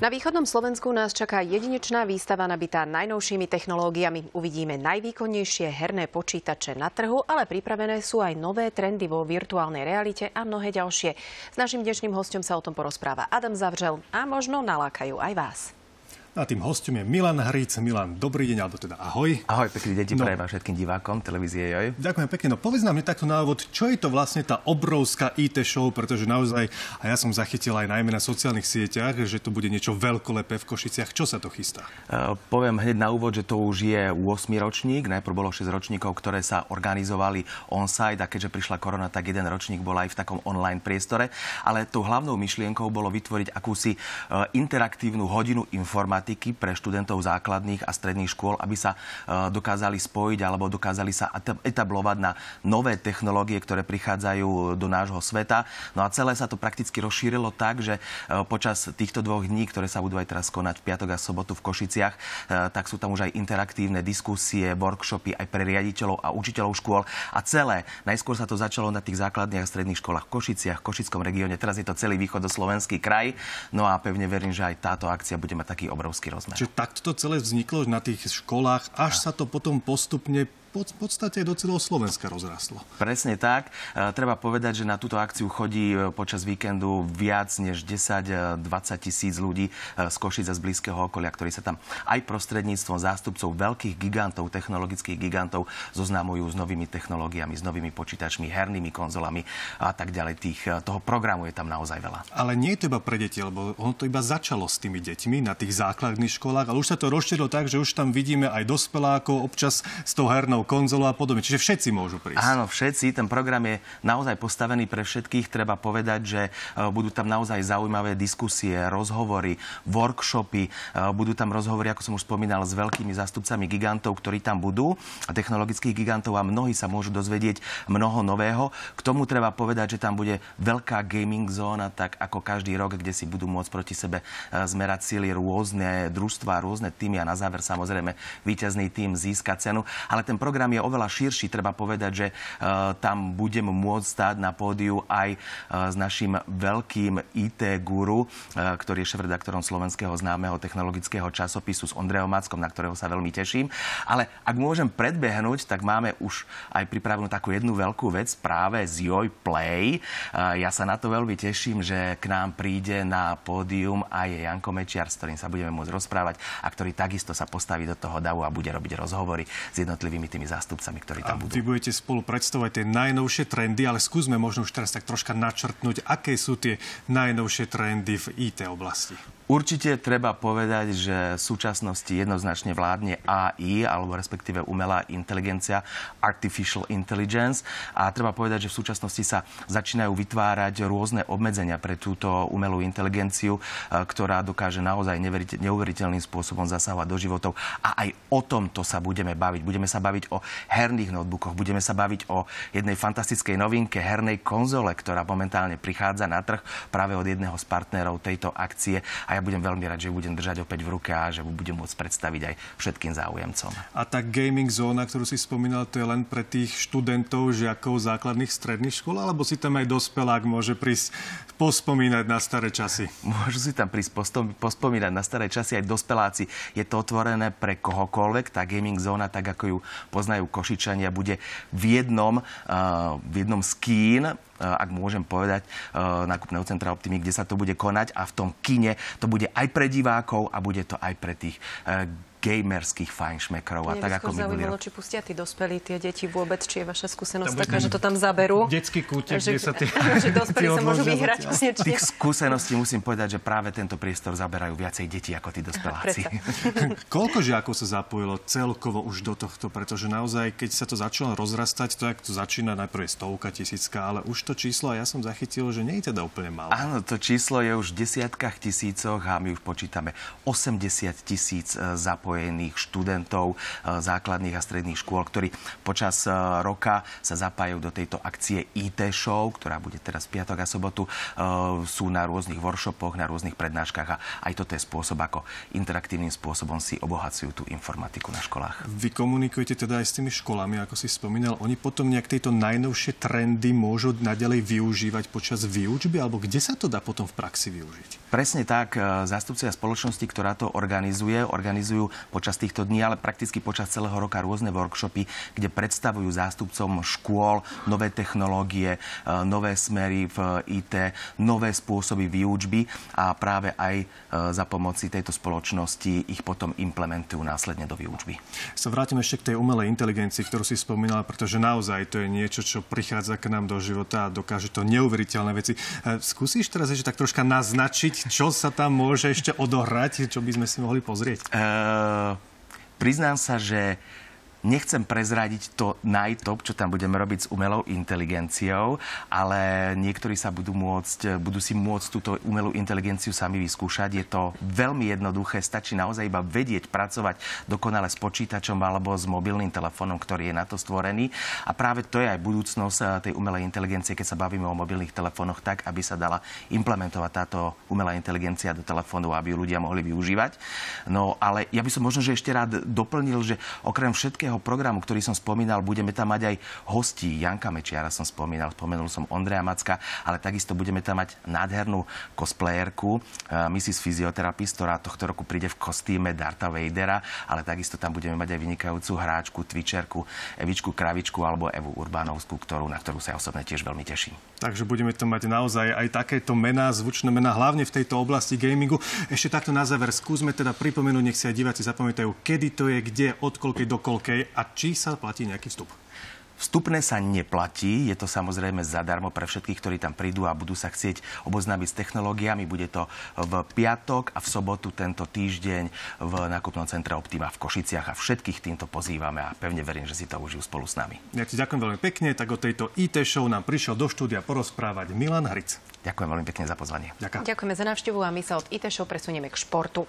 Na východnom Slovensku nás čaká jedinečná výstava nabitá najnovšími technológiami. Uvidíme najvýkonnejšie herné počítače na trhu, ale pripravené sú aj nové trendy vo virtuálnej realite a mnohé ďalšie. S naším dnešným hosťom sa o tom porozpráva Adam Zavřel a možno nalákajú aj vás. A tým hosťom je Milan Hric. Milan, dobrý deň, alebo teda ahoj. Ahoj, pekný deň prajem všetkým divákom televízie Joj. Ďakujem pekne. No povedz nám takto na úvod, čo je to vlastne tá obrovská IT show, pretože naozaj, a ja som zachytil aj najmä na sociálnych sieťach, že to bude niečo veľkolepé v Košiciach. Čo sa to chystá? Poviem hneď na úvod, že to už je 8. ročník. Najprv bolo 6 ročníkov, ktoré sa organizovali on-site, a keďže prišla korona, tak jeden ročník bol aj v takom online priestore. Ale tou hlavnou myšlienkou bolo vytvoriť akúsi interaktívnu hodinu informatiky pre študentov základných a stredných škôl, aby sa dokázali spojiť alebo dokázali sa etablovať na nové technológie, ktoré prichádzajú do nášho sveta. No a celé sa to prakticky rozšírilo tak, že počas týchto 2 dní, ktoré sa budú aj teraz konať v piatok a sobotu v Košiciach, tak sú tam už aj interaktívne diskusie, workshopy aj pre riaditeľov a učiteľov škôl. A celé, najskôr sa to začalo na tých základných a stredných školách v Košiciach, v Košickom regióne. Teraz je to celý východoslovenský kraj. No a pevne verím, že aj táto akcia bude mať taký obrovský rozmer. Čiže takto to celé vzniklo na tých školách, až sa to potom postupne v podstate do celého Slovenska rozrastlo. Presne tak. Treba povedať, že na túto akciu chodí počas víkendu viac než 10-20 tisíc ľudí z Košíc a z blízkeho okolia, ktorí sa tam aj prostredníctvom zástupcov veľkých gigantov, technologických gigantov zoznamujú s novými technológiami, s novými počítačmi, hernými konzolami a tak ďalej. Toho programu je tam naozaj veľa. Ale nie je to iba pre deti, lebo ono to iba začalo s tými deťmi na tých základných školách, ale už sa to rozšírilo tak, že už tam vidíme aj dospelákov občas s tou hernou konzolu a podobne. Čiže všetci môžu prísť. Áno, všetci. Ten program je naozaj postavený pre všetkých. Treba povedať, že budú tam naozaj zaujímavé diskusie, rozhovory, workshopy. Budú tam rozhovory, ako som už spomínal, s veľkými zástupcami gigantov, ktorí tam budú, technologických gigantov, a mnohí sa môžu dozvedieť mnoho nového. K tomu treba povedať, že tam bude veľká gaming zóna, tak ako každý rok, kde si budú môcť proti sebe zmerať síly rôzne družstvá, rôzne týmy a na záver samozrejme víťazný tím získa cenu. Ale ten program je oveľa širší. Treba povedať, že tam budem môcť stáť na pódiu aj s našim veľkým IT guru, ktorý je šéfredaktorom slovenského známeho technologického časopisu, s Ondrejom Mackom, na ktorého sa veľmi teším. Ale ak môžem predbehnúť, tak máme už aj pripravenú takú jednu veľkú vec práve z Joj Play. Ja sa na to veľmi teším, že k nám príde na pódium aj Janko Mečiar, s ktorým sa budeme môcť rozprávať a ktorý takisto sa postaví do toho davu a bude robiť rozhovory s jednotlivými tými zástupcami, ktorí tam budú. Vy budete spolu predstavovať tie najnovšie trendy, ale skúsme možno už teraz tak troška načrtnúť, aké sú tie najnovšie trendy v IT oblasti. Určite treba povedať, že v súčasnosti jednoznačne vládne AI, alebo respektíve umelá inteligencia, artificial intelligence. A treba povedať, že v súčasnosti sa začínajú vytvárať rôzne obmedzenia pre túto umelú inteligenciu, ktorá dokáže naozaj neuveriteľným spôsobom zasahovať do životov. A aj o tomto sa budeme baviť. Budeme sa baviť o herných notebookoch, budeme sa baviť o jednej fantastickej novinke hernej konzole, ktorá momentálne prichádza na trh práve od jedného z partnerov tejto akcie. A ja budem veľmi rád, že budem držať opäť v ruke a že budem môcť predstaviť aj všetkým záujemcom. A tá gaming zóna, ktorú si spomínal, to je len pre tých študentov, žiakov základných stredných škôl, alebo si tam aj dospelák môže prísť pospomínať na staré časy? Môžu si tam prísť pospomínať na staré časy aj dospeláci. Je to otvorené pre kohokoľvek. Tá gaming zóna, tak ako ju poznajú Košičania, bude v jednom z kín, ak môžem povedať, nákupného centra Optimy, kde sa to bude konať, a v tom kine to bude aj pre divákov a bude to aj pre tých gamerských fajnšmekrov. A tak ako zaujímalo, či pustia tí dospelí, tie deti vôbec, či je vaša skúsenosť taká, že to tam zaberú. Detský kútek, kde sa že dospelí sa môžu vyhrať. Tých skúseností musím povedať, že práve tento priestor zaberajú viacej detí ako tí dospeláci. Koľko žiakov sa zapojilo celkovo už do tohto? Pretože naozaj, keď sa to začalo rozrastať, to jak to začína, najprv je 100, 1000, ale už to číslo, a ja som zachytil, že nie je teda úplne malé. Áno, to číslo je už v desiatkách tisícoch a my už počítame 80 000 zapojení zapojených študentov základných a stredných škôl, ktorí počas roka sa zapájajú do tejto akcie IT Show, ktorá bude teraz v piatok a sobotu. Sú na rôznych workshopoch, na rôznych prednáškach a aj toto je spôsob, ako interaktívnym spôsobom si obohacujú tú informatiku na školách. Vy komunikujete teda aj s tými školami, ako si spomínal. Oni potom nejak tieto najnovšie trendy môžu naďalej využívať počas výučby, alebo kde sa to dá potom v praxi využiť? Presne tak. Zástupcovia spoločnosti, ktorá to organizujú počas týchto dní, ale prakticky počas celého roka rôzne workshopy, kde predstavujú zástupcom škôl nové technológie, nové smery v IT, nové spôsoby výučby a práve aj za pomoci tejto spoločnosti ich potom implementujú následne do výučby. Sa vrátim ešte k tej umelej inteligencii, ktorú si spomínala, pretože naozaj to je niečo, čo prichádza k nám do života a dokáže to neuveriteľné veci. Skúsiš teraz ešte tak troška naznačiť, čo sa tam môže ešte odohrať, čo by sme si mohli pozrieť? Priznám sa, že nechcem prezradiť to najtop, čo tam budeme robiť s umelou inteligenciou, ale niektorí sa budú si môcť túto umelú inteligenciu sami vyskúšať. Je to veľmi jednoduché, stačí naozaj iba vedieť pracovať dokonale s počítačom alebo s mobilným telefónom, ktorý je na to stvorený. A práve to je aj budúcnosť tej umelej inteligencie, keď sa bavíme o mobilných telefónoch, tak, aby sa dala implementovať táto umelá inteligencia do telefónu, aby ju ľudia mohli využívať. No, ale ja by som možno, že ešte rád doplnil, že okrem všetkého programu, ktorý som spomínal, budeme tam mať aj hostí. Janka Mečiara som spomenul som Ondreja Macka, ale takisto budeme tam mať nádhernú cosplayerku, Mrs. Physiotherapist, ktorá tohto roku príde v kostýme Dartha Vadera, ale takisto tam budeme mať aj vynikajúcu hráčku, twitcherku, Evičku Kravičku alebo Evu Urbánovskú, na ktorú sa osobne tiež veľmi teším. Takže budeme to mať naozaj aj takéto mená, zvučné mená, hlavne v tejto oblasti gamingu. Ešte takto na záver skúsme teda pripomenúť, nech si aj diváci zapamätajú, kedy to je, kde, od koľkej do koľkej a či sa platí nejaký vstup. Vstupné sa neplatí, je to samozrejme zadarmo pre všetkých, ktorí tam prídu a budú sa chcieť oboznámiť s technológiami. Bude to v piatok a v sobotu tento týždeň v nákupnom centre Optima v Košiciach a všetkých týmto pozývame a pevne verím, že si to užijú spolu s nami. Ja ti ďakujem veľmi pekne, tak o tejto IT show nám prišiel do štúdia porozprávať Milan Hric. Ďakujem veľmi pekne za pozvanie. Ďakujeme za návštevu a my sa od IT show presunieme k športu.